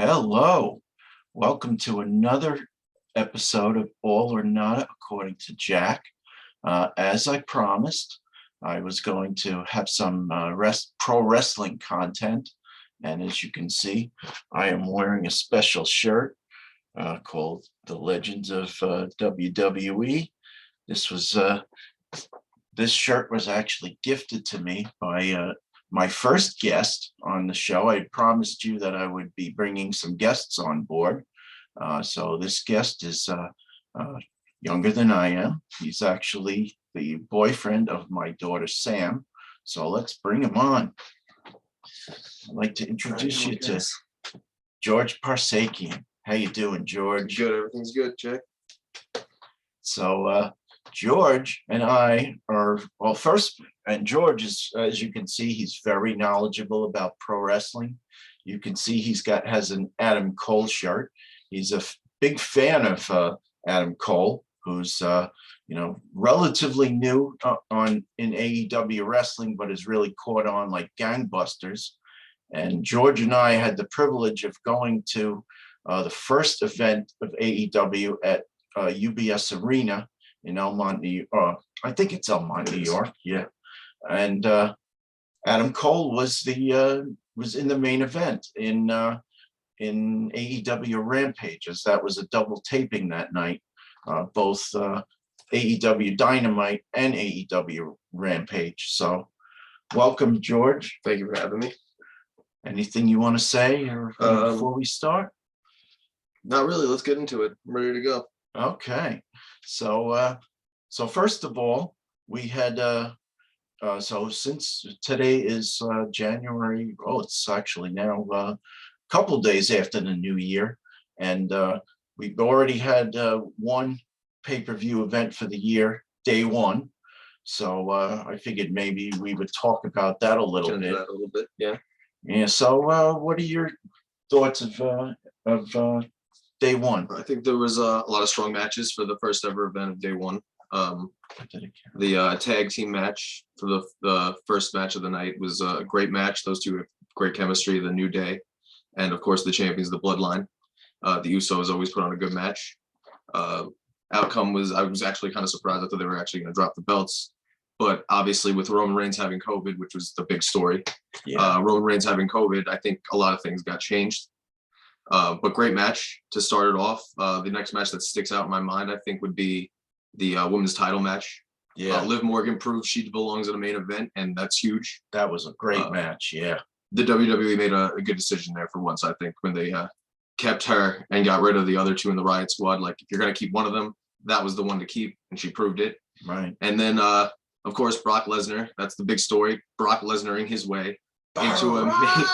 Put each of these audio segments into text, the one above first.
Hello, welcome to another episode of All or Nada according to Jack. As I promised, I was going to have some pro wrestling content, and as you can see, I am wearing a special shirt called The Legends of WWE. This shirt was actually gifted to me by my first guest on the show. I promised you that I would be bringing some guests on board. So this guest is younger than I am. He's actually the boyfriend of my daughter, Sam. So let's bring him on. I'd like to introduce you to George Parsekian. How you doing, George? Good, everything's good, Jack. So George and I are, well, first, and George is, as you can see, he's very knowledgeable about pro wrestling. You can see has an Adam Cole shirt. He's a big fan of Adam Cole, who's relatively new in AEW wrestling, but has really caught on like gangbusters. And George and I had the privilege of going to the first event of AEW at UBS Arena in Elmont, New York. I think it's Elmont, New York. Yeah, and Adam Cole was in the main event in AEW Rampage, as that was a double taping that night, both AEW Dynamite and AEW Rampage. So, welcome, George. Thank you for having me. Anything you want to say before we start? Not really. Let's get into it. I'm ready to go. Okay, so first of all, we had so since today is January, it's actually now a couple days after the new year, and we've already had one pay-per-view event for the year, day one. So I figured maybe we would talk about that a little bit. Yeah. Yeah. So what are your thoughts of day one? I think there was a lot of strong matches for the first ever event of day one. The tag team match for the first match of the night was a great match. Those two have great chemistry, the New Day, and of course the champions, the Bloodline. The Usos always put on a good match. Outcome was, I was actually kind of surprised. I thought they were actually going to drop the belts. But obviously with Roman Reigns having COVID, which was the big story, Roman Reigns having COVID, I think a lot of things got changed. But great match to start it off. The next match that sticks out in my mind, I think, would be the women's title match. Yeah. Liv Morgan proved she belongs in a main event, and that's huge. That was a great match. Yeah. The WWE made a good decision there for once, I think, when they kept her and got rid of the other two in the Riot Squad. Like, if you're going to keep one of them, that was the one to keep, and she proved it. Right. And then, of course, Brock Lesnar. That's the big story. Brock Lesnar-ing his way into a main.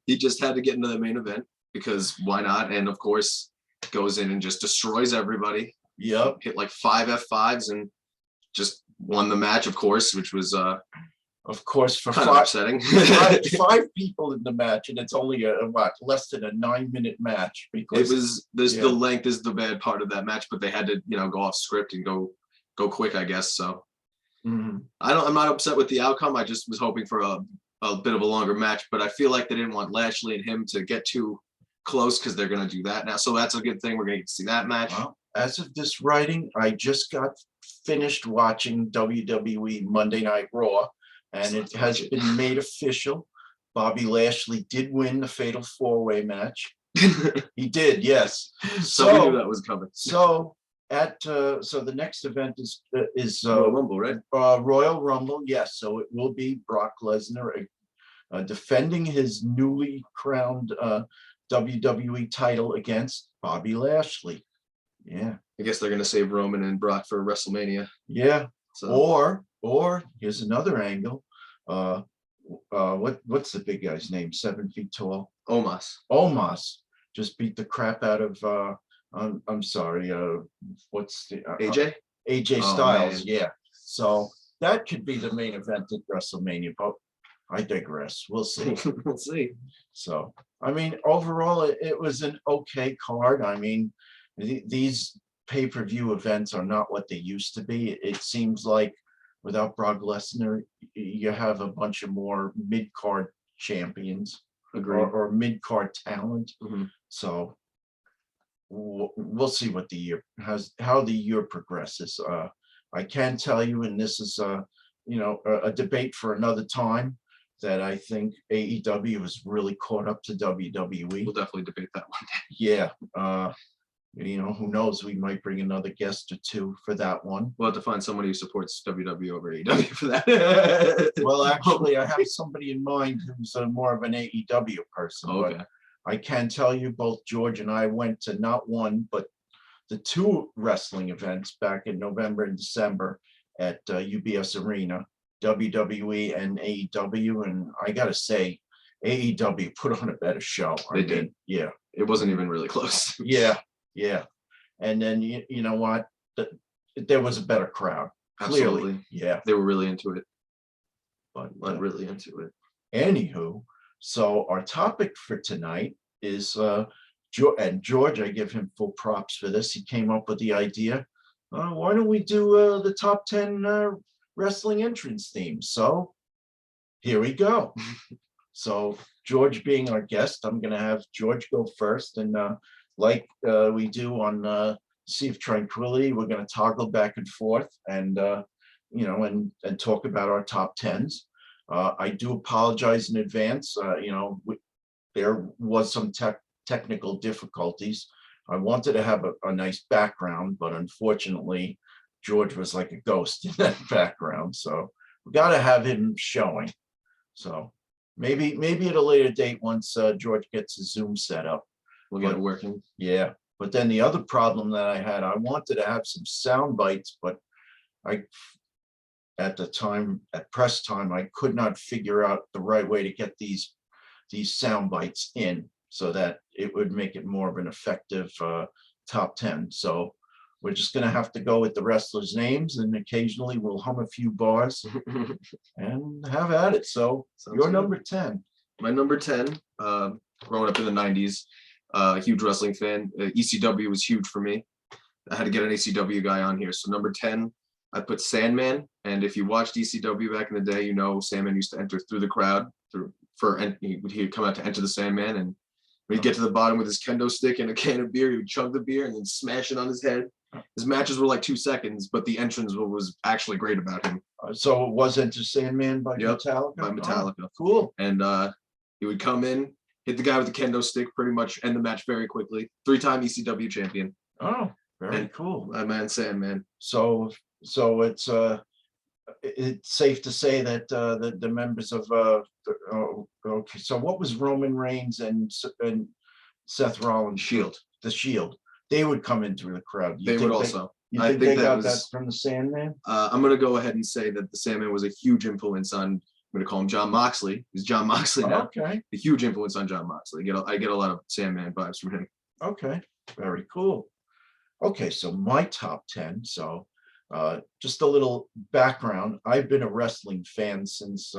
He just had to get into the main event because why not? And of course, goes in and just destroys everybody. Yep. Hit like 5 F5s and just won the match, of course, which was of course for kind of upsetting. five people in the match, and it's only less than a 9-minute match, because it was the length is the bad part of that match, but they had to go off script and go quick, I guess. So I'm not upset with the outcome. I just was hoping for a bit of a longer match, but I feel like they didn't want Lashley and him to get too close because they're going to do that now. So that's a good thing. We're going to get to see that match. Well, as of this writing, I just got finished watching WWE Monday Night Raw, and it has been made official. Bobby Lashley did win the Fatal 4-Way match. He did, yes. So we knew that was coming. So the next event is Royal Rumble, right? Royal Rumble, yes. So it will be Brock Lesnar defending his newly crowned WWE title against Bobby Lashley. Yeah. I guess they're going to save Roman and Brock for WrestleMania. Yeah. So. Or here's another angle. What's the big guy's name? 7 feet tall. Omos just beat the crap out of I'm sorry. What's the AJ Styles? Man. Yeah. So that could be the main event at WrestleMania, but I digress. We'll see. We'll see. So, I mean, overall, it was an okay card. I mean, these pay-per-view events are not what they used to be. It seems like without Brock Lesnar, you have a bunch of more mid-card champions. Agreed. or mid-card talent. Mhm. So we'll see what how the year progresses. I can tell you, and this is a debate for another time, that I think AEW has really caught up to WWE. We'll definitely debate that one. Yeah. Who knows? We might bring another guest or two for that one. We'll have to find somebody who supports WWE over AEW for that. Well, actually, I have somebody in mind who's more of an AEW person. Okay. But I can tell you, both George and I went to not one, but the two wrestling events back in November and December at UBS Arena, WWE and AEW. And I got to say, AEW put on a better show. They did. Yeah. It wasn't even really close. Yeah. Yeah. And then, you know what? There was a better crowd. Clearly. Absolutely. Yeah. They were really into it. But really into it. anywho, so our topic for tonight is, and George, I give him full props for this. He came up with the idea. Why don't we do the top 10 wrestling entrance themes? So here we go. So George being our guest, I'm going to have George go first. And like we do on Sea of Tranquility, we're going to toggle back and forth and, and talk about our top 10s. I do apologize in advance. There was some technical difficulties. I wanted to have a nice background, but unfortunately, George was like a ghost in that background. So we got to have him showing. So maybe at a later date, once George gets his Zoom set up, we'll get it working. Yeah. But then the other problem that I had, I wanted to have some sound bites, but at press time, I could not figure out the right way to get these sound bites in so that it would make it more of an effective top 10. So we're just going to have to go with the wrestlers' names, and occasionally we'll hum a few bars and have at it. So your number 10. My number 10, growing up in the 90s, huge wrestling fan. ECW was huge for me. I had to get an ECW guy on here. So number 10, I put Sandman. And if you watched ECW back in the day, Sandman used to enter through the crowd he'd come out to enter the Sandman, and when he'd get to the bottom with his kendo stick and a can of beer, he would chug the beer and then smash it on his head. His matches were like 2 seconds, but the entrance was actually great about him. So it was Enter Sandman by Metallica? By Metallica. Oh, cool. And he would come in, hit the guy with the kendo stick, pretty much end the match very quickly. 3-time ECW champion. Oh, very cool. My man Sandman. So it's safe to say that the members of okay. So what was Roman Reigns and Seth Rollins' Shield? The Shield. They would come in through the crowd. They would also. I think they got that from the Sandman. I'm going to go ahead and say that the Sandman was a huge influence on. I'm going to call him John Moxley. He's John Moxley now. Okay. A huge influence on John Moxley. I get a lot of Sandman vibes from him. Okay. Very cool. Okay, so my top 10. So just a little background. I've been a wrestling fan since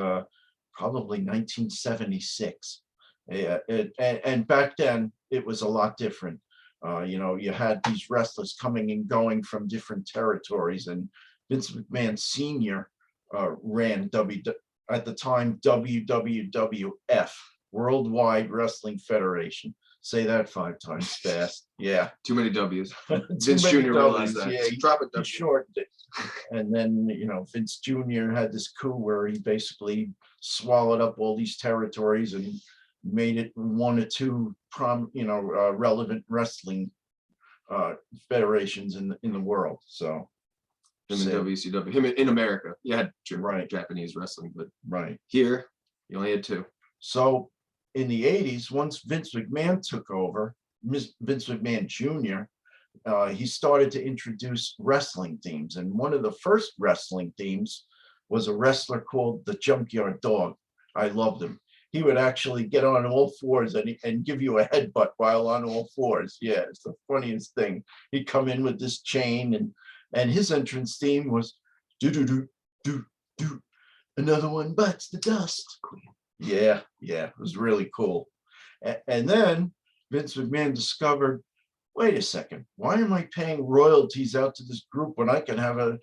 probably 1976. And back then it was a lot different. You had these wrestlers coming and going from different territories, and Vince McMahon Sr. Ran at the time WWWF, Worldwide Wrestling Federation. Say that 5 times fast. Yeah. Too many W's. Vince Jr. realized that. Yeah, he shortened it. And then, Vince Jr. had this coup where he basically swallowed up all these territories and made it 1 or 2 relevant wrestling federations in the world. So him in WCW, him in America, you had right Japanese wrestling, but right here you only had 2. So in the 80s, once Vince McMahon took over, Vince McMahon Jr., he started to introduce wrestling themes. And one of the first wrestling themes was a wrestler called the Junkyard Dog. I loved him. He would actually get on all 4s and give you a headbutt while on all 4s. Yeah, it's the funniest thing. He'd come in with this chain, and his entrance theme was do do do do do. Another one bites the dust. Yeah, it was really cool. And then Vince McMahon discovered, wait a second, why am I paying royalties out to this group when I can have a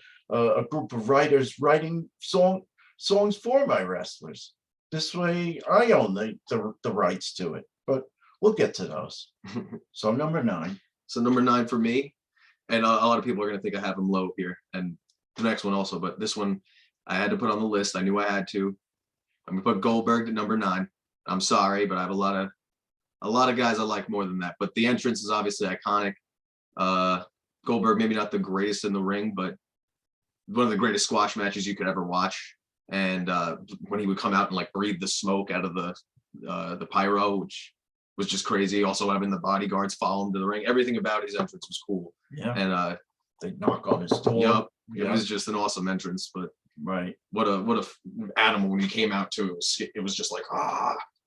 group of writers writing songs for my wrestlers? this way I own the rights to it, but we'll get to those. So number 9. So number 9 for me, and a lot of people are going to think I have him low here, and the next one also, but this one I had to put on the list. I knew I had to. I'm gonna put Goldberg at number 9. I'm sorry, but I have a lot of guys I like more than that. But the entrance is obviously iconic. Goldberg, maybe not the greatest in the ring, but one of the greatest squash matches you could ever watch. And when he would come out and like breathe the smoke out of the pyro, which was just crazy. Also having the bodyguards follow him to the ring. Everything about his entrance was cool. Yeah. And they knock on his door. Yep. Yeah. It was just an awesome entrance. But right. What a animal when he came out too. It was just like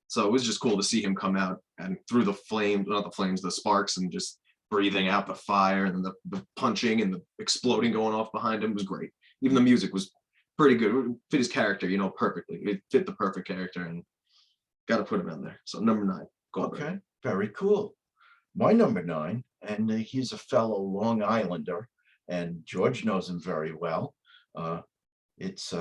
So it was just cool to see him come out and through the flames, not the flames, the sparks, and just breathing out the fire, and then the punching and the exploding going off behind him was great. Even the music was pretty good. It fit his character, perfectly. It fit the perfect character, and got to put him in there. So number 9, Goldberg. Okay, very cool. My number 9, and he's a fellow Long Islander, and George knows him very well. It's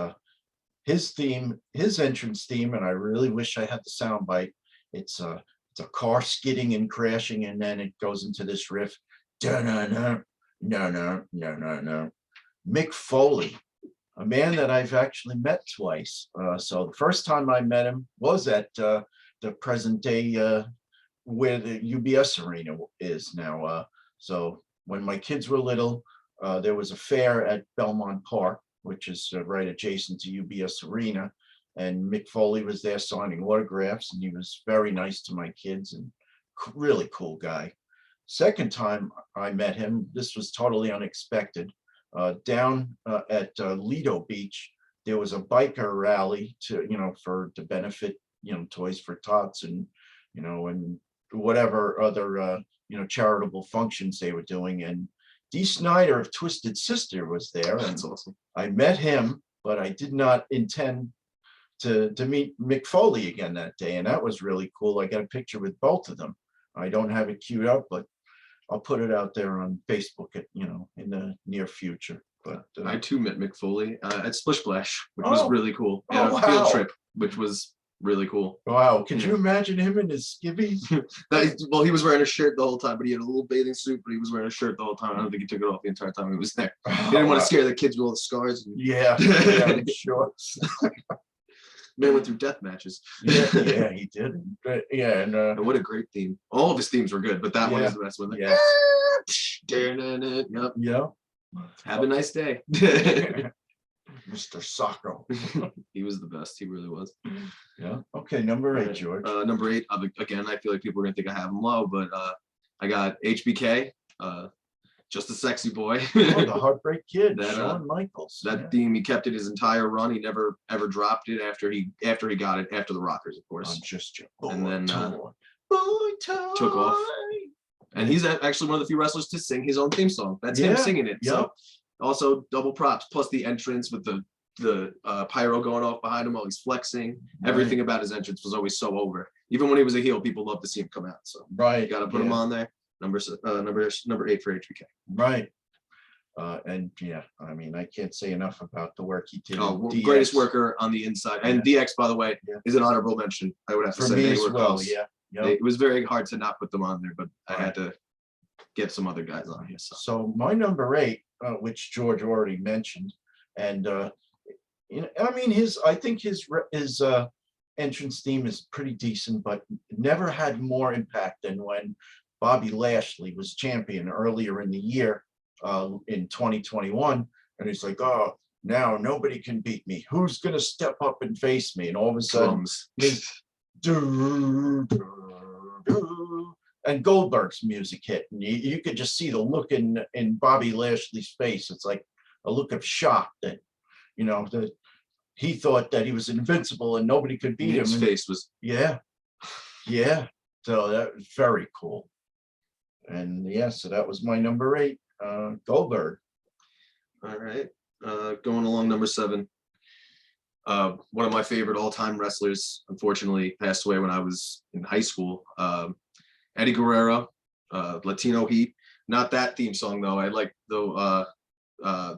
his theme, his entrance theme, and I really wish I had the soundbite. It's a car skidding and crashing, and then it goes into this riff. Da-na-na, no. Mick Foley, a man that I've actually met twice. So the first time I met him was at the present day where the UBS Arena is now. So when my kids were little, there was a fair at Belmont Park, which is right adjacent to UBS Arena. And Mick Foley was there signing autographs, and he was very nice to my kids and really cool guy. Second time I met him, this was totally unexpected. Down at Lido Beach, there was a biker rally to benefit, Toys for Tots and, and whatever other, charitable functions they were doing. And Dee Snider of Twisted Sister was there. That's awesome. I met him, but I did not intend to meet Mick Foley again that day. And that was really cool. I got a picture with both of them. I don't have it queued up, but I'll put it out there on Facebook in the near future. But I too met Mick Foley at Splish Splash, which was really cool. We had a wow. field trip, which was really cool. Wow, could you imagine him in his skivvies? Well, he was wearing a shirt the whole time, but he had a little bathing suit, but he was wearing a shirt the whole time. I don't think he took it off the entire time he was there. He didn't want to scare the kids with all the scars. Yeah, I'm sure. Man went through death matches. Yeah, he did. Yeah, and what a great theme. All of his themes were good, but that one is the best one. Yeah. Yep. Yeah. Have a nice day. Mr. Sacco. He was the best. He really was. Yeah. Okay, number 8, George. Number 8, again, I feel like people are gonna think I have him low, but I got HBK, just a sexy boy. The Heartbreak Kid, That, Shawn Michaels. That theme, he kept it his entire run. He never ever dropped it after he got it after the Rockers, of course. I'm just your boy, And then boy toy. took off. And he's actually one of the few wrestlers to sing his own theme song. That's him singing it. So also double props, plus the entrance with the pyro going off behind him while he's flexing. Everything about his entrance was always so over. Even when he was a heel, people loved to see him come out. So you got to put him on there. Number 8 for HBK. Right. And I mean, I can't say enough about the work he did. Greatest worker on the inside. And DX, by the way, is an honorable mention. I would have to For say me they as were well. close. Yeah. It was very hard to not put them on there, but I had to get some other guys on here. So my number 8, which George already mentioned, and I mean I think his entrance theme is pretty decent, but never had more impact than when Bobby Lashley was champion earlier in the year in 2021, and he's like, oh, now nobody can beat me. Who's gonna step up and face me? And all of a sudden, and Goldberg's music hit, and you could just see the look in Bobby Lashley's face. It's like a look of shock that that he thought that he was invincible and nobody could beat him. His face was So that was very cool. And so that was my number 8, Goldberg. All right, going along number 7. One of my favorite all-time wrestlers, unfortunately, passed away when I was in high school. Eddie Guerrero, Latino Heat. Not that theme song though. I like the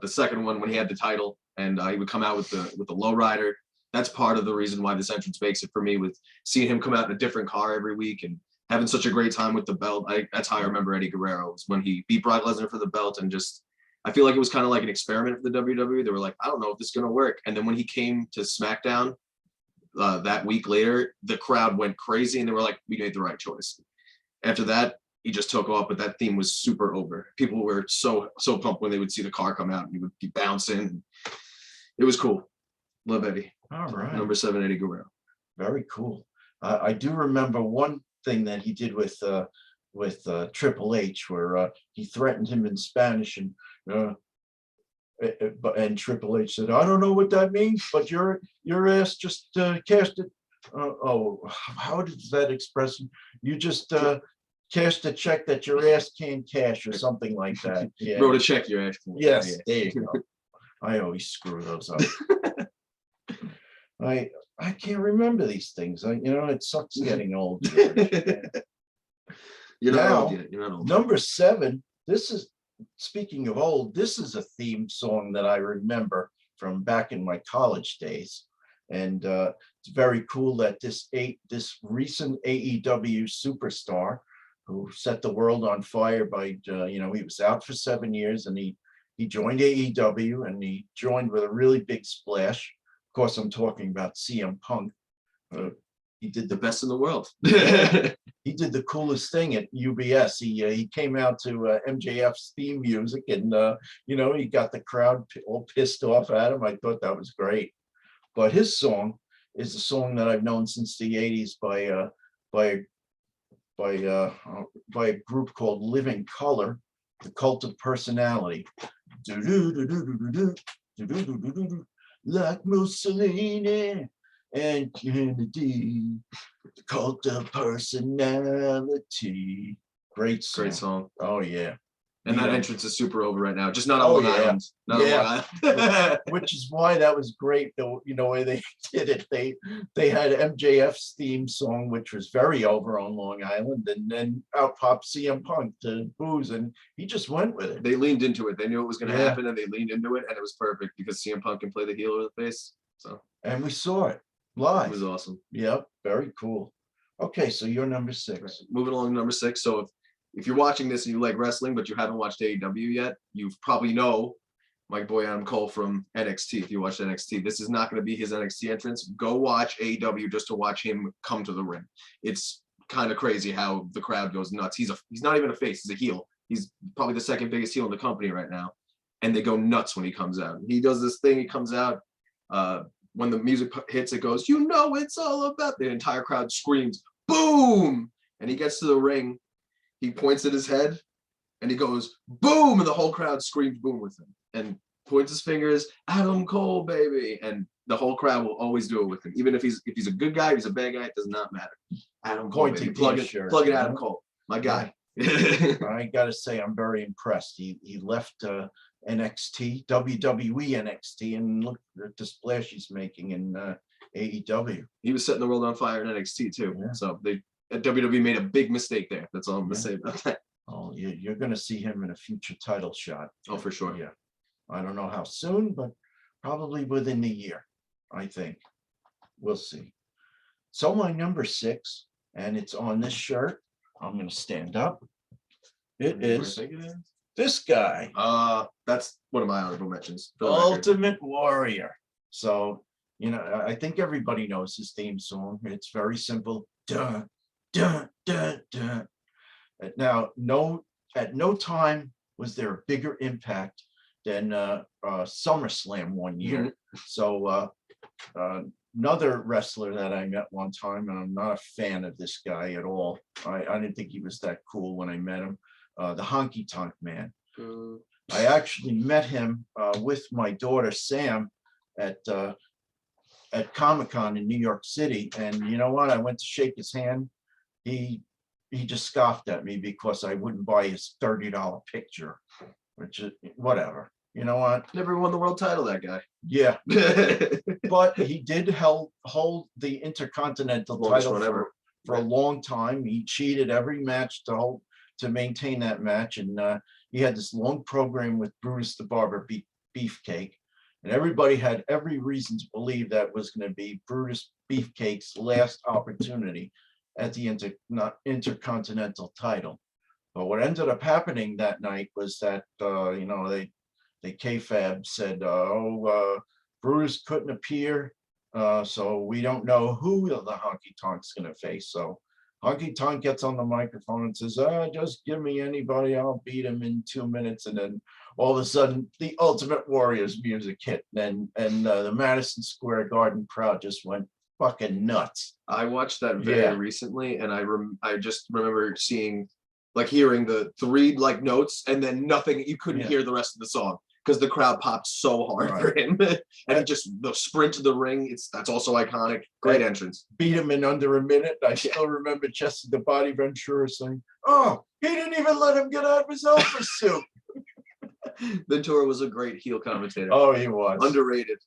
second one when he had the title, and he would come out with the lowrider, that's part of the reason why this entrance makes it for me, with seeing him come out in a different car every week and having such a great time with the belt. That's how I remember Eddie Guerrero, was when he beat Brock Lesnar for the belt, and just, I feel like it was kind of like an experiment for the WWE. They were like, I don't know if this is going to work. And then when he came to SmackDown that week later, the crowd went crazy and they were like, we made the right choice. After that, he just took off, but that theme was super over. People were so pumped when they would see the car come out and he would be bouncing. It was cool. Love Eddie. All right. Number 7, Eddie Guerrero. Very cool. I do remember one thing that he did with Triple H, where he threatened him in Spanish, and Triple H said, "I don't know what that means, but your ass just cashed it." How does that expression? You just cashed a check that your ass can't cash, or something like that. Yeah. Wrote a check your ass. Yes, there you go. I always screw those up. I can't remember these things. It sucks getting old. You're not Now, old yet. You're not old. Number 7. This is, speaking of old, this is a theme song that I remember from back in my college days, and it's very cool that this recent AEW superstar who set the world on fire by he was out for 7 years, and he joined AEW, and he joined with a really big splash. Of course, I'm talking about CM Punk. He did The best in the world. he did the coolest thing at UBS. He came out to MJF's theme music, and he got the crowd all pissed off at him. I thought that was great. But his song is a song that I've known since the '80s by a group called Living Color, the Cult of Personality. Like Mussolini and Kennedy, the Cult of Personality. Great song. Great song. Oh yeah. And that entrance is super over right now. Just not on Long Island. Not on Long Island. Which is why that was great, though. Way they did it. They had MJF's theme song, which was very over on Long Island, and then out popped CM Punk to booze, and he just went with it. They leaned into it. They knew it was going to happen, and they leaned into it, and it was perfect because CM Punk can play the heel or the face. So. And we saw it live. It was awesome. Yep, very cool. Okay, so you're number 6. Right. Moving along to number 6. So if you're watching this and you like wrestling, but you haven't watched AEW yet, you probably know my boy Adam Cole from NXT. If you watched NXT, this is not going to be his NXT entrance. Go watch AEW just to watch him come to the ring. It's kind of crazy how the crowd goes nuts. He's not even a face, he's a heel. He's probably the second biggest heel in the company right now. And they go nuts when he comes out. He does this thing, he comes out, when the music hits, it goes, it's all about, the entire crowd screams, boom! And he gets to the ring, he points at his head, and he goes, boom! And the whole crowd screams boom with him. And points his fingers, Adam Cole, baby! And the whole crowd will always do it with him. Even if he's a good guy, if he's a bad guy, it does not matter. Adam Cole, baby. Plug it Adam Cole, my guy. I gotta say, I'm very impressed. He left NXT, WWE NXT, and look at the splash he's making in AEW. He was setting the world on fire in NXT too. Yeah. So WWE made a big mistake there. That's all I'm gonna say about that. Oh, you're gonna see him in a future title shot. Oh, for sure. Yeah. I don't know how soon, but probably within the year, I think. We'll see. So my number 6, and it's on this shirt. I'm gonna stand up. It is this guy. That's one of my honorable mentions. Ultimate Warrior. So, I think everybody knows his theme song. It's very simple. Dun, dun, dun, dun. Now, at no time was there a bigger impact than SummerSlam one year. Mm-hmm. So another wrestler that I met one time, and I'm not a fan of this guy at all. I didn't think he was that cool when I met him. The Honky Tonk Man. I actually met him with my daughter Sam at Comic-Con in New York City, and you know what? I went to shake his hand. He just scoffed at me because I wouldn't buy his $30 picture, which is whatever. You know what? Never won the world title, that guy. Yeah. But he did hold the Intercontinental title for a long time. He cheated every match to maintain that match. And he had this long program with Brutus the Barber Beefcake. And everybody had every reason to believe that was going to be Brutus Beefcake's last opportunity at the Intercontinental title. But what ended up happening that night was that, they kayfabe said, Brutus couldn't appear, so we don't know who the Honky Tonk's going to face. So Honky Tonk gets on the microphone and says, just give me anybody, I'll beat him in 2 minutes. And then all of a sudden, the Ultimate Warrior's music hit, and the Madison Square Garden crowd just went fucking nuts. I watched that very recently, and I just remember hearing the 3 notes, and then nothing. You couldn't hear the rest of the song because the crowd popped so hard for him, and he just the sprint to the ring. That's also iconic. Great entrance. Beat him in under a minute. I still remember Jesse the Body Ventura saying, "Oh, he didn't even let him get out of his Elvis suit." Ventura was a great heel commentator. Oh, he was underrated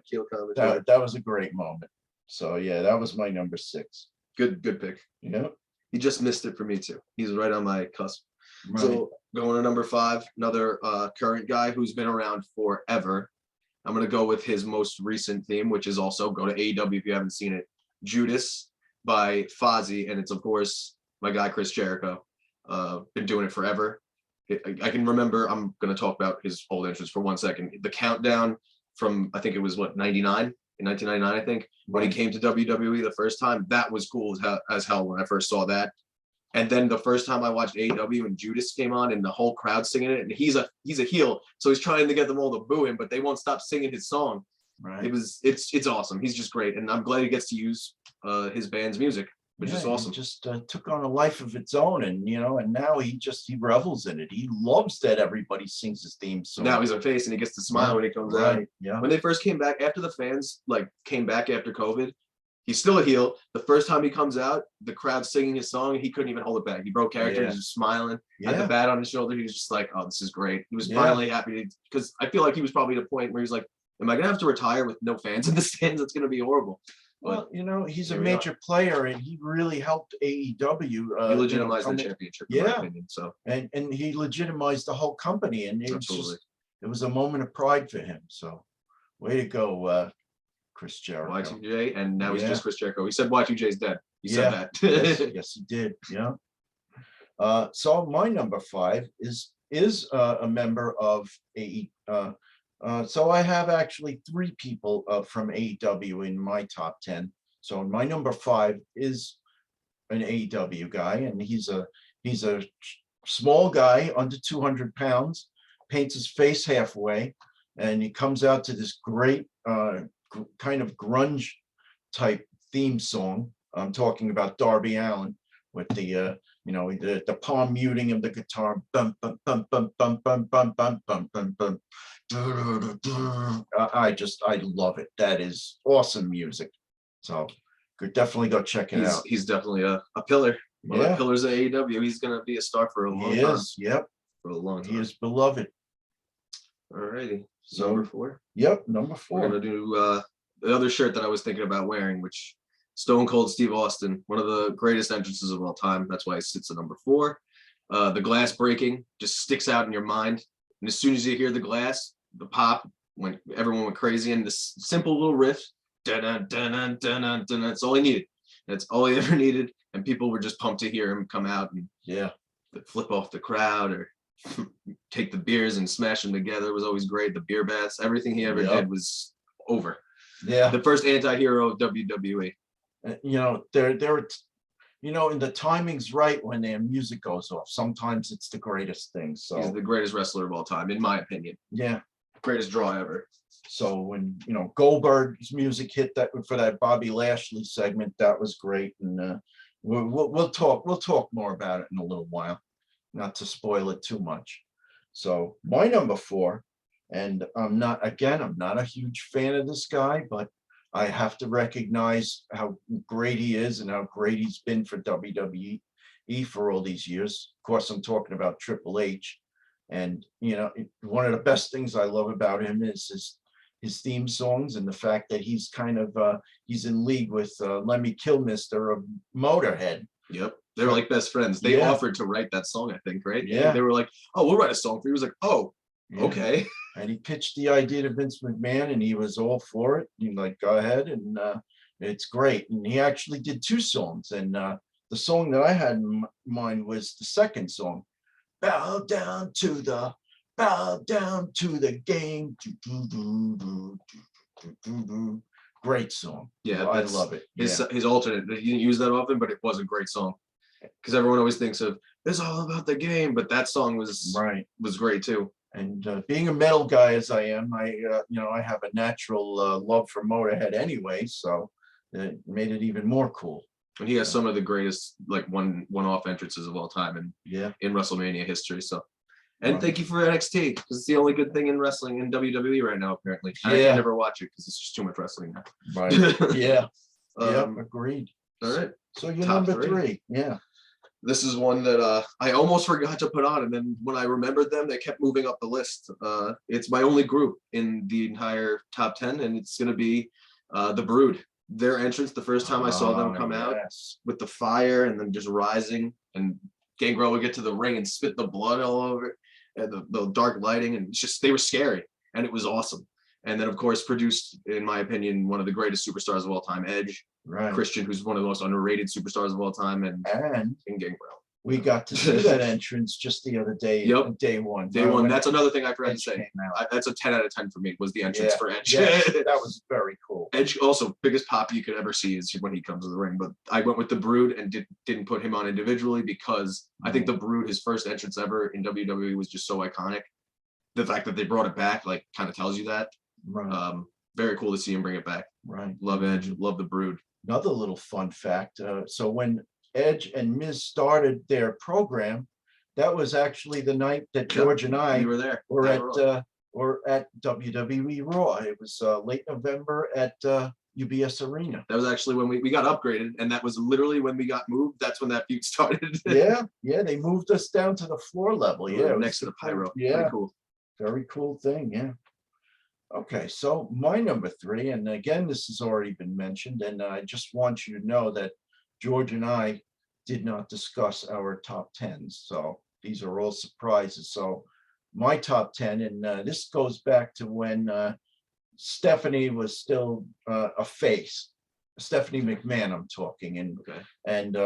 heel commentator. That was a great moment. So yeah, that was my number 6. Good pick. Yeah. He just missed it for me too. He's right on my cusp. Right. So going to number 5, another current guy who's been around forever. I'm going to go with his most recent theme, which is also go to AEW if you haven't seen it. Judas by Fozzy, and it's of course my guy Chris Jericho. Been doing it forever. I can remember. I'm going to talk about his old entrance for 1 second. The countdown from I think it was 99. In 1999, I think, when he came to WWE the first time, that was cool as hell when I first saw that. And then the first time I watched AEW and Judas came on and the whole crowd singing it, and he's a heel, so he's trying to get them all to boo him, but they won't stop singing his song. Right. It's awesome. He's just great, and I'm glad he gets to use his band's music, which is awesome. He just took on a life of its own, and and now he revels in it. He loves that everybody sings his theme song. Now he's a face, and he gets to smile when he comes out. Yeah. When they first came back, after the fans came back after COVID, he's still a heel. The first time he comes out, the crowd singing his song, he couldn't even hold it back. He broke character. He was just smiling. Had the bat on his shoulder. He was just like, "Oh, this is great." He was finally happy because I feel like he was probably at a point where he's like, "Am I gonna have to retire with no fans in the stands? It's gonna be horrible." Well, he's a major player, and he really helped AEW. He legitimized the championship, in my opinion. So, and he legitimized the whole company, and it was a moment of pride for him. So, way to go, Chris Jericho. Y2J, and now he's just Chris Jericho. He said Y2J's dead. He said that. Yes, he did. Yeah. So my number 5 is a member of AEW. So I have actually 3 people from AEW in my top 10. So my number 5 is an AEW guy, and he's a small guy under 200 pounds, paints his face halfway, and he comes out to this great kind of grunge type theme song. I'm talking about Darby Allen with the the palm muting of the guitar. Bum, bum, bum, bum, bum, bum, bum, bum, bum, bum, bum. I love it. That is awesome music. So could definitely go check it out. He's definitely a pillar. One of the pillars of AEW. He's gonna be a star for a long time. He is. Yep. For a long time. He is beloved. Alrighty. So number 4. Yep, number 4. We're gonna do the other shirt that I was thinking about wearing, which Stone Cold Steve Austin, one of the greatest entrances of all time. That's why it sits at number 4. The glass breaking just sticks out in your mind. And as soon as you hear the glass, the pop, when everyone went crazy, and this simple little riff, dun dun dun dun dun, that's all he needed. That's all he ever needed. And people were just pumped to hear him come out and flip off the crowd or take the beers and smash them together. It was always great. The beer baths, everything he ever did was over. Yeah. The first anti-hero of WWE. And the timing's right when their music goes off. Sometimes it's the greatest thing. So he's the greatest wrestler of all time, in my opinion. Yeah. Greatest draw ever. So when Goldberg's music hit that for that Bobby Lashley segment, that was great. And we'll talk more about it in a little while, not to spoil it too much. So my number 4, and I'm not a huge fan of this guy, but I have to recognize how great he is and how great he's been for WWE for all these years. Of course, I'm talking about Triple H. And, one of the best things I love about him is his theme songs and the fact that he's kind of, he's in league with Lemmy Kilmister of Motorhead. Yep. They were like best friends. They offered to write that song, I think, right? Yeah. They were like, "Oh, we'll write a song for you." He was like, "Oh, okay." And he pitched the idea to Vince McMahon, and he was all for it. He's like, go ahead, and it's great. And he actually did 2 songs, and the song that I had in mind was the second song, bow down to the game. Great song. Yeah, I love it. His alternate, he didn't use that often, but it was a great song. Because everyone always thinks of it's all about the game, but that song was great too. And being a metal guy as I am, I have a natural love for Motorhead anyway, so it made it even more cool. And he has some of the greatest like one-off entrances of all time in WrestleMania history. So, and thank you for NXT, because it's the only good thing in wrestling in WWE right now. Apparently, I can never watch it because it's just too much wrestling now. Right? Yeah. Agreed. All right. So you're number 3. Yeah. This is one that I almost forgot to put on, and then when I remembered them, they kept moving up the list. It's my only group in the entire top 10, and it's going to be the Brood. Their entrance, the first time I saw them come out with the fire and then just rising, and Gangrel would get to the ring and spit the blood all over it, and the dark lighting, and they were scary, and it was awesome. And then, of course, produced, in my opinion, one of the greatest superstars of all time, Edge. Right. Christian, who's one of the most underrated superstars of all time, and Gangrel. We got to see that entrance just the other day. Yep. Day one. That's another thing I forgot to say. That's a 10 out of 10 for me, was the entrance for Edge. Yes, that was very cool. Edge, also, biggest pop you could ever see is when he comes to the ring. But I went with the Brood and didn't put him on individually because I think the Brood, his first entrance ever in WWE, was just so iconic. The fact that they brought it back, like, kind of tells you that. Right. Very cool to see him bring it back. Right. Love Edge. Love the Brood. Another little fun fact. So when Edge and Miz started their program, that was actually the night that George and I were there. Were at WWE Raw. It was late November at UBS Arena. That was actually when we got upgraded, and that was literally when we got moved. That's when that feud started. Yeah, they moved us down to the floor level. Yeah, next to the pyro. Yeah, pretty cool. Very cool thing. Yeah. Okay, so my number 3, and again, this has already been mentioned, and I just want you to know that George and I did not discuss our top 10s, so these are all surprises. So my top 10, and this goes back to when Stephanie was still a face, Stephanie McMahon I'm talking, and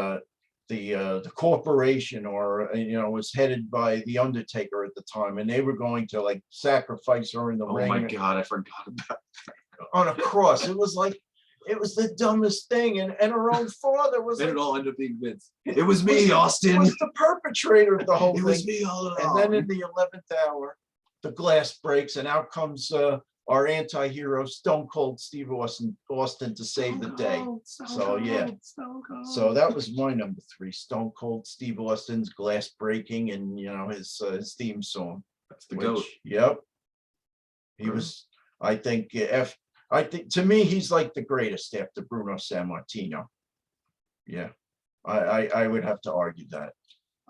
the corporation, or was headed by the Undertaker at the time, and they were going to like sacrifice her in the ring. Oh my God, I forgot about that. On a cross. It was the dumbest thing, and her own father was. And it all ended up being Vince. It was me, Austin. It was the perpetrator of the whole thing. It was me all along. And then in the 11th hour, the glass breaks, and out comes our anti-hero, Stone Cold Steve Austin to save the day. So that was my number 3, Stone Cold Steve Austin's glass breaking, and his theme song. That's the GOAT. Yep. He was. I think to me he's like the greatest after Bruno Sammartino. Yeah, I would have to argue that.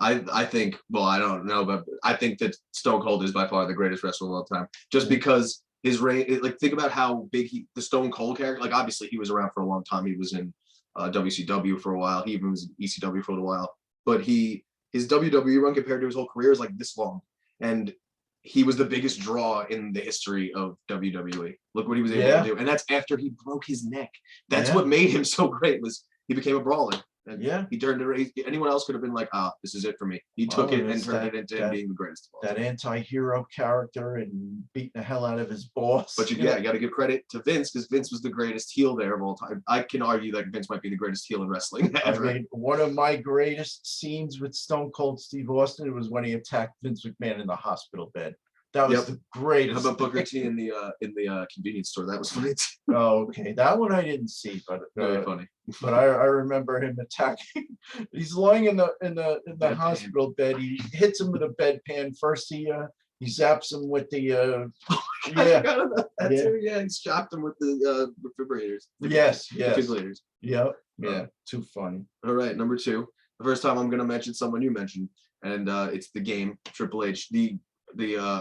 I think. Well, I don't know, but I think that Stone Cold is by far the greatest wrestler of all time, just because. His reign, like, think about how big the Stone Cold character, like, obviously he was around for a long time. He was in WCW for a while. He even was in ECW for a while. But his WWE run compared to his whole career is like this long. And he was the biggest draw in the history of WWE. Look what he was able to do. And that's after he broke his neck. That's what made him so great, was he became a brawler. And he turned it. Anyone else could have been like, this is it for me. He took it and turned it into him being the greatest of all. That anti-hero character and beating the hell out of his boss. But you got to give credit to Vince, because Vince was the greatest heel there of all time. I can argue that Vince might be the greatest heel in wrestling ever. I mean, one of my greatest scenes with Stone Cold Steve Austin was when he attacked Vince McMahon in the hospital bed. That was the greatest. How about Booker T in the convenience store? That was funny. Oh, okay. That one I didn't see, but very funny. But I remember him attacking. He's lying in the hospital bed. He hits him with a bedpan. First he zaps him with the I forgot about that too. Yeah, he chopped him with the refrigerators. Yes. Refrigerators. Yep. Yeah. Too funny. All right, number 2. The first time I'm gonna mention someone you mentioned, and it's the game Triple H. The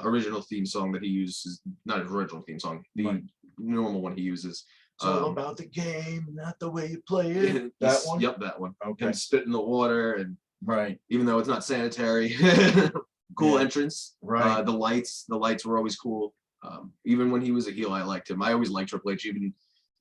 original theme song that he uses, not his original theme song, the normal one he uses. It's all about the game, not the way you play it. That one? Yep, that one. Okay. And spit in the water, and even though it's not sanitary. Cool entrance. Right. The lights were always cool. Even when he was a heel, I liked him. I always liked Triple H. Even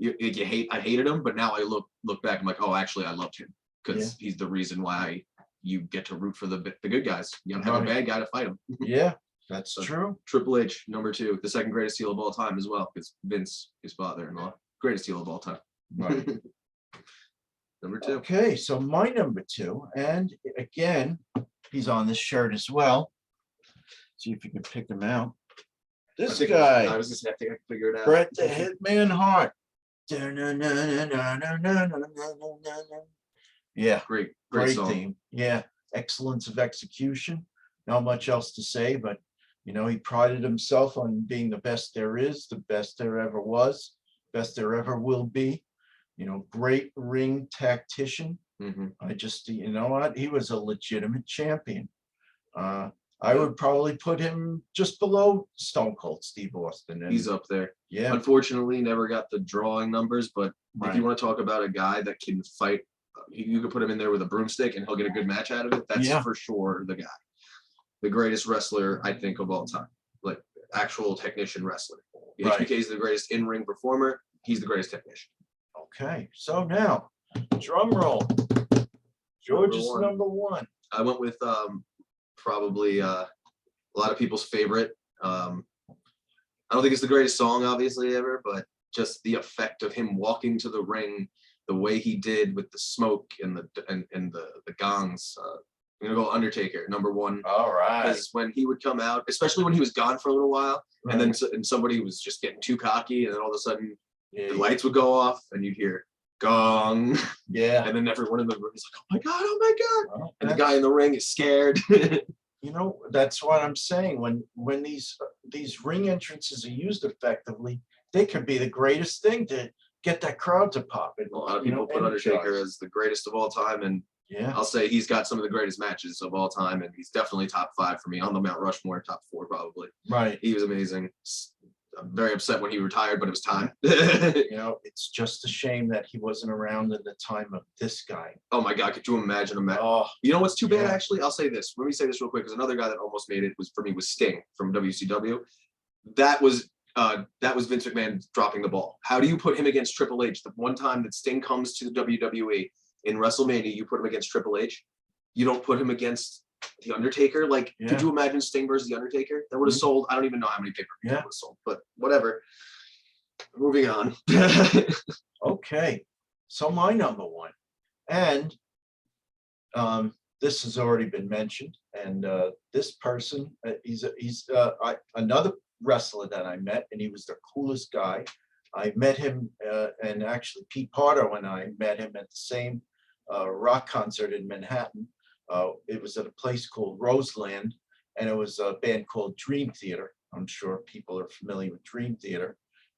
I hated him, but now I look back, I'm like, oh, actually, I loved him because he's the reason why you get to root for the good guys. You don't have a bad guy to fight him. Yeah, that's true. Triple H, number 2, the second greatest heel of all time as well, because Vince, his father-in-law, greatest heel of all time. Right. Number 2. Okay, so my number 2, and again, he's on this shirt as well. See if you can pick him out. This guy. I was just have to figure it out. Bret the Hitman Hart. Yeah, Great song. theme. Yeah, excellence of execution. Not much else to say, but you know, he prided himself on being the best there is, the best there ever was, best there ever will be. You know, great ring tactician. I just, you know what? He was a legitimate champion. I would probably put him just below Stone Cold Steve Austin. And he's up there. Yeah. Unfortunately, never got the drawing numbers, but if you want to talk about a guy that can fight, you could put him in there with a broomstick and he'll get a good match out of it. That's for sure the guy. The greatest wrestler, I think, of all time. Like, actual technician wrestler. HBK is the greatest in-ring performer. He's the greatest technician. Okay, so now, drum roll. George is number 1. I went with probably a lot of people's favorite. I don't think it's the greatest song, obviously, ever, but just the effect of him walking to the ring, the way he did with the smoke and the gongs. I'm gonna go Undertaker, number 1. All right. Because when he would come out, especially when he was gone for a little while, and then somebody was just getting too cocky, and then all of a sudden the lights would go off, and you'd hear gong. Yeah. And then everyone in the room is like, oh my God. Well, and the guy in the ring is scared. You know, that's what I'm saying. When these ring entrances are used effectively, they can be the greatest thing to get that crowd to pop. And, a lot of people put Undertaker as the greatest of all time, and I'll say he's got some of the greatest matches of all time, and he's definitely top 5 for me on the Mount Rushmore, top 4 probably. Right. He was amazing. I'm very upset when he retired, but it was time. You know, it's just a shame that he wasn't around in the time of this guy. Oh my God, could you imagine him? Oh, you know what's too bad, actually? I'll say this. Let me say this real quick, because another guy that almost made it was Sting from WCW. That was Vince McMahon dropping the ball. How do you put him against Triple H? The one time that Sting comes to the WWE in WrestleMania, you put him against Triple H. You don't put him against The Undertaker. Like, could you imagine Sting versus The Undertaker? That would have sold. I don't even know how many pay-per-views it would have sold, but whatever. Moving on. Okay, so my number 1, and this has already been mentioned, and this person, he's another wrestler that I met, and he was the coolest guy. I met him, and actually Pete Pardo and I met him at the same rock concert in Manhattan. It was at a place called Roseland, and it was a band called Dream Theater. I'm sure people are familiar with Dream Theater.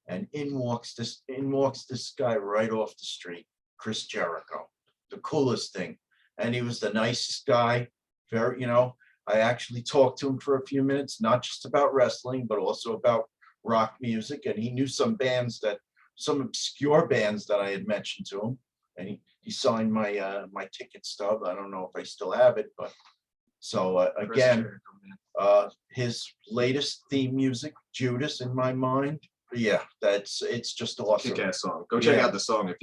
And in walks this guy right off the street, Chris Jericho, the coolest thing. And he was the nicest guy. Very, you know, I actually talked to him for a few minutes, not just about wrestling, but also about rock music. And he knew some obscure bands that I had mentioned to him. And he signed my my ticket stub. I don't know if I still have it, but so again, his latest theme music, Judas, in my mind. Yeah, it's just awesome. Kick-ass song. Go check out the song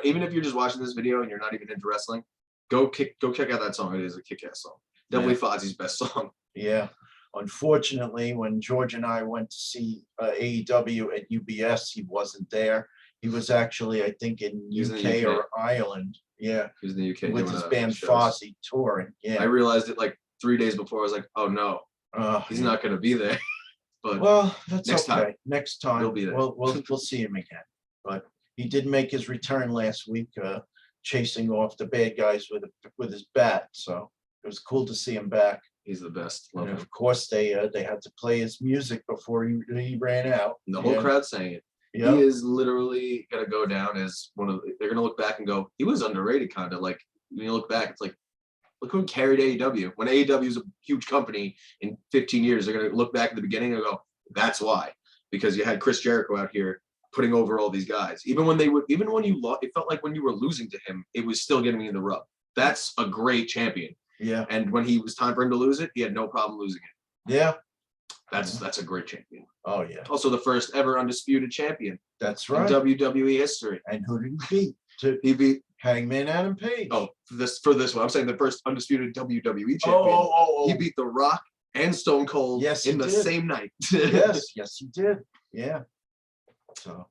even if you're just watching this video and you're not even into wrestling. Go check out that song. It is a kick-ass song. Definitely Fozzie's best song. Yeah. Unfortunately, when George and I went to see AEW at UBS, he wasn't there. He was actually, I think, in UK or Ireland. Yeah. He was in the UK with his band Fozzy touring. Yeah. I realized it like 3 days before. I was like, oh no, he's not going to be there. But well, that's okay. Next time he'll be there. We'll see him again. But he did make his return last week, chasing off the bad guys with his bat. So it was cool to see him back. He's the best. And of course, they had to play his music before he ran out. And the whole crowd sang it. Yeah. He is literally gonna go down as they're gonna look back and go, he was underrated, kind of. Like when you look back, it's like, look who carried AEW. When AEW is a huge company in 15 years, they're gonna look back at the beginning and go, that's why. Because you had Chris Jericho out here putting over all these guys. Even when you lost, it felt like when you were losing to him, it was still getting you the rub. That's a great champion. Yeah. And when he was time for him to lose it, he had no problem losing it. Yeah. That's a great champion. Oh yeah, Also the first ever undisputed champion that's in right. WWE history. And who did he beat? He beat Hangman Adam Page. oh for this one. I'm saying the first undisputed WWE champion. Oh. He beat The Rock and Stone Cold Yes, in he the did. same night. yes, he did. Yeah. So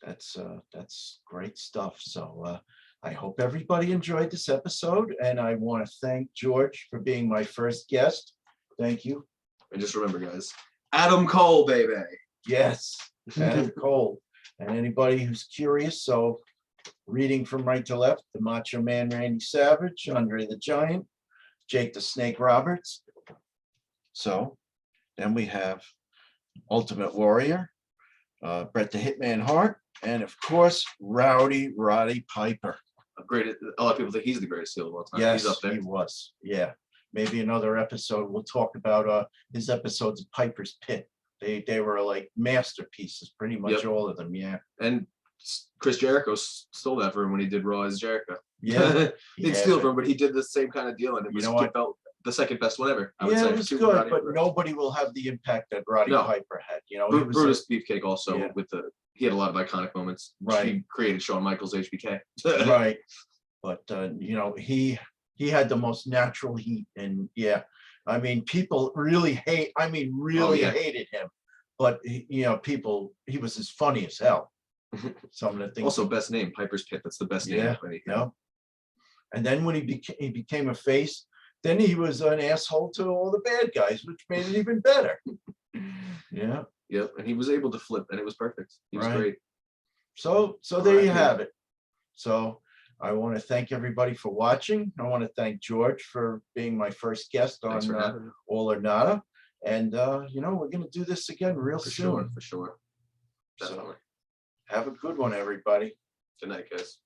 that's great stuff. So I hope everybody enjoyed this episode, and I want to thank George for being my first guest. Thank you. And just remember, guys, Adam Cole, baby. Yes, Adam Cole. And anybody who's curious, so reading from right to left, the Macho Man Randy Savage, Andre the Giant, Jake the Snake Roberts. So then we have Ultimate Warrior, Bret the Hitman Hart, and of course, Rowdy Roddy Piper. A lot of people think he's the greatest heel of all time. Yes, He's up there. he was. Yeah. Maybe another episode we'll talk about his episodes of Piper's Pit. They were like masterpieces, pretty much Yep. all of them. Yeah. And Chris Jericho stole that from him when he did Raw as Jericho. Yeah. He didn't steal from him, but he did the same kind of deal, and it You was know what? felt the second best one ever. I would Yeah, say. it was Super good, Roddy but Piper. nobody will have the impact that Roddy No. Piper had. You know, he was Brutus Beefcake also Yeah. with he had a lot of iconic moments. Right. He created Shawn Michaels HBK. right. But you know, he had the most natural heat, and yeah, I mean, people really yeah. hated him. But you know, he was as funny as hell. Some of the things. Also, best name, Piper's Pit. That's the best name. Yeah, of anything. no. And then when he became a face, then he was an asshole to all the bad guys, which made it even better. Yeah. Yep. And he was able to flip, and it was perfect. He was Right. great. So there you Right. have it. So I want to thank everybody for watching. I want to thank George for being my first guest Thanks for on having me. All or Nada. And you know, we're going to do this again real For soon. sure. For sure. So Definitely. have a good one, everybody. Good night, guys.